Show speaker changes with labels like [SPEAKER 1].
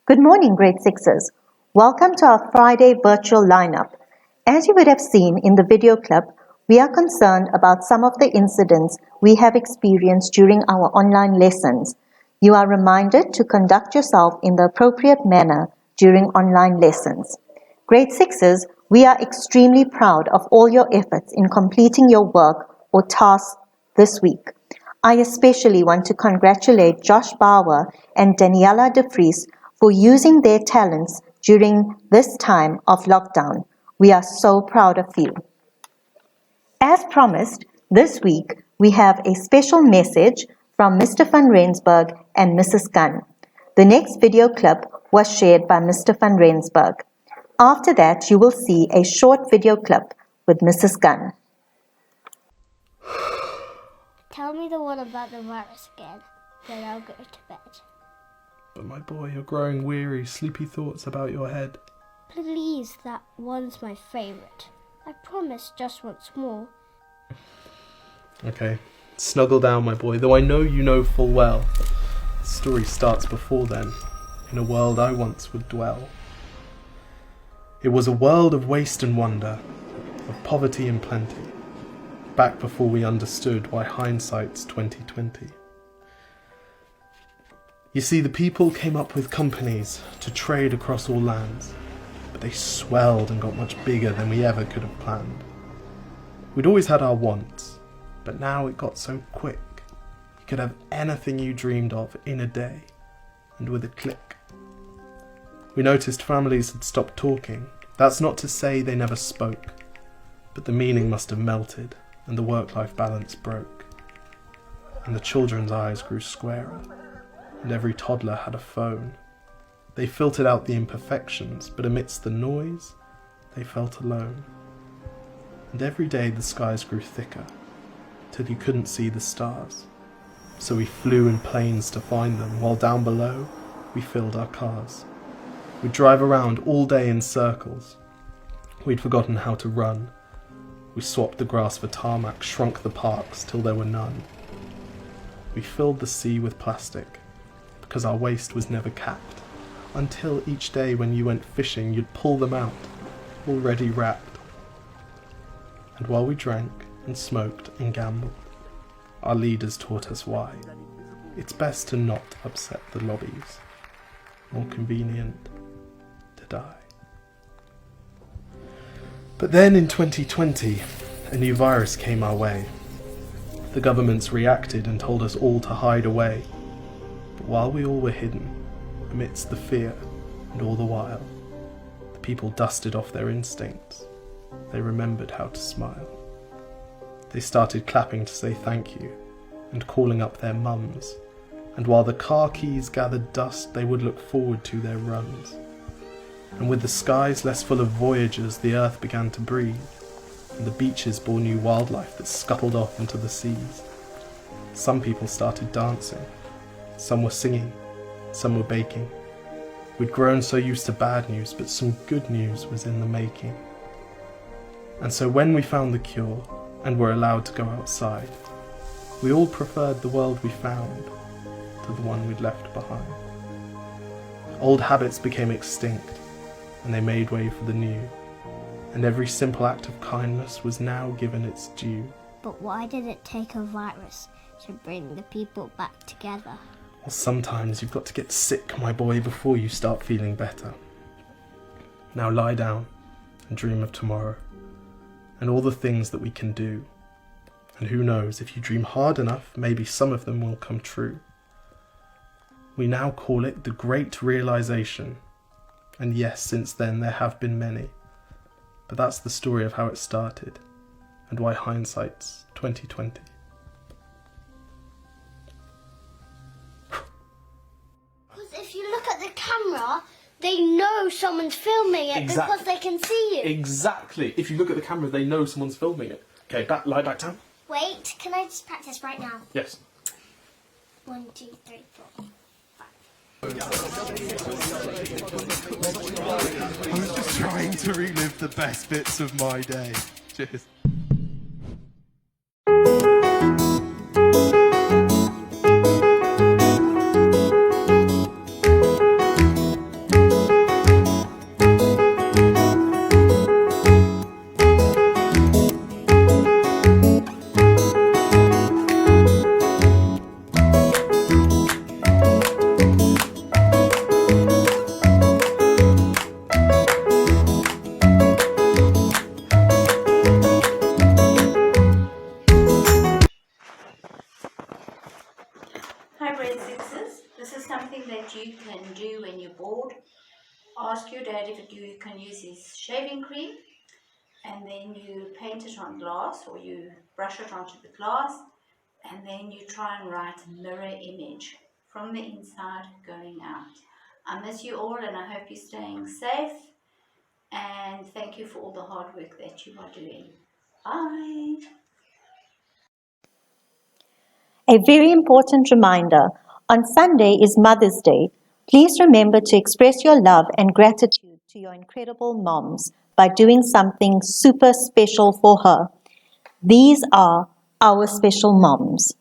[SPEAKER 1] Good morning, grade sixes. Welcome to our Friday virtual lineup. As you would have seen in the video clip, we are concerned about some of the incidents we have experienced during our online lessons. You are reminded to conduct yourself in the appropriate manner during online lessons. Grade sixes, we are extremely proud of all your efforts in completing your work or tasks this week. I especially want to congratulate Josh Bauer and Daniela De Vries for using their talents during this time of lockdown. We are so proud of you. As promised, this week we have a special message from Mr. van Rensburg and Mrs. Gunn. The next video clip was shared by Mr. van Rensburg. After that, you will see a short video clip with Mrs. Gunn.
[SPEAKER 2] Tell me the one about the virus again, then I'll go to bed.
[SPEAKER 3] But my boy, you're growing weary, sleepy thoughts about your head.
[SPEAKER 2] Please, that one's my favourite. I promise just once more.
[SPEAKER 3] Okay, snuggle down, my boy, though I know you know full well. The story starts before then, in a world I once would dwell. It was a world of waste and wonder, of poverty and plenty, back before we understood why hindsight's 2020. You see, the people came up with companies to trade across all lands, but they swelled and got much bigger than we ever could have planned. We'd always had our wants, but now it got so quick. You could have anything you dreamed of in a day, and with a click. We noticed families had stopped talking. That's not to say they never spoke, but the meaning must have melted, and the work-life balance broke. And the children's eyes grew squarer, and every toddler had a phone. They filtered out the imperfections, but amidst the noise, they felt alone. And every day the skies grew thicker, till you couldn't see the stars. So we flew in planes to find them, while down below, we filled our cars. We'd drive around all day in circles. We'd forgotten how to run. We swapped the grass for tarmac, shrunk the parks till there were none. We filled the sea with plastic, because our waste was never capped, until each day when you went fishing you'd pull them out, already wrapped. And while we drank and smoked and gambled, our leaders taught us why. It's best to not upset the lobbies, more convenient to die. But then in 2020, a new virus came our way. The governments reacted and told us all to hide away. But while we all were hidden, amidst the fear and all the while, the people dusted off their instincts. They remembered how to smile. They started clapping to say thank you and calling up their mums. And while the car keys gathered dust, they would look forward to their runs. And with the skies less full of voyagers, the earth began to breathe, and the beaches bore new wildlife that scuttled off into the seas. Some people started dancing. Some were singing, some were baking. We'd grown so used to bad news, but some good news was in the making. And so when we found the cure, and were allowed to go outside, we all preferred the world we found to the one we'd left behind. Old habits became extinct, and they made way for the new, and every simple act of kindness was now given its due.
[SPEAKER 2] But why did it take a virus to bring the people back together?
[SPEAKER 3] Well, sometimes you've got to get sick, my boy, before you start feeling better. Now lie down and dream of tomorrow, and all the things that we can do. And who knows, if you dream hard enough, maybe some of them will come true. We now call it the Great Realization. And yes, since then there have been many. But that's the story of how it started, and why hindsight's 2020.
[SPEAKER 2] Because if you look at the camera, they know someone's filming it because they can see you.
[SPEAKER 3] Exactly. If you look at the camera, they know someone's filming it. Okay, lie back down.
[SPEAKER 2] Wait, can I just practice right now?
[SPEAKER 3] Yes.
[SPEAKER 2] 1, 2, 3, 4.
[SPEAKER 4] I was just trying to relive the best bits of my day. Cheers.
[SPEAKER 5] your dad if you can use his shaving cream, and then you paint it on glass, or you brush it onto the glass, and then you try and write mirror image from the inside going out. I miss you all, and I hope you're staying safe, and thank you for all the hard work that you are doing. Bye.
[SPEAKER 1] A very important reminder, on Sunday is Mother's Day. Please remember to express your love and gratitude to your incredible moms by doing something super special for her. These are our special moms.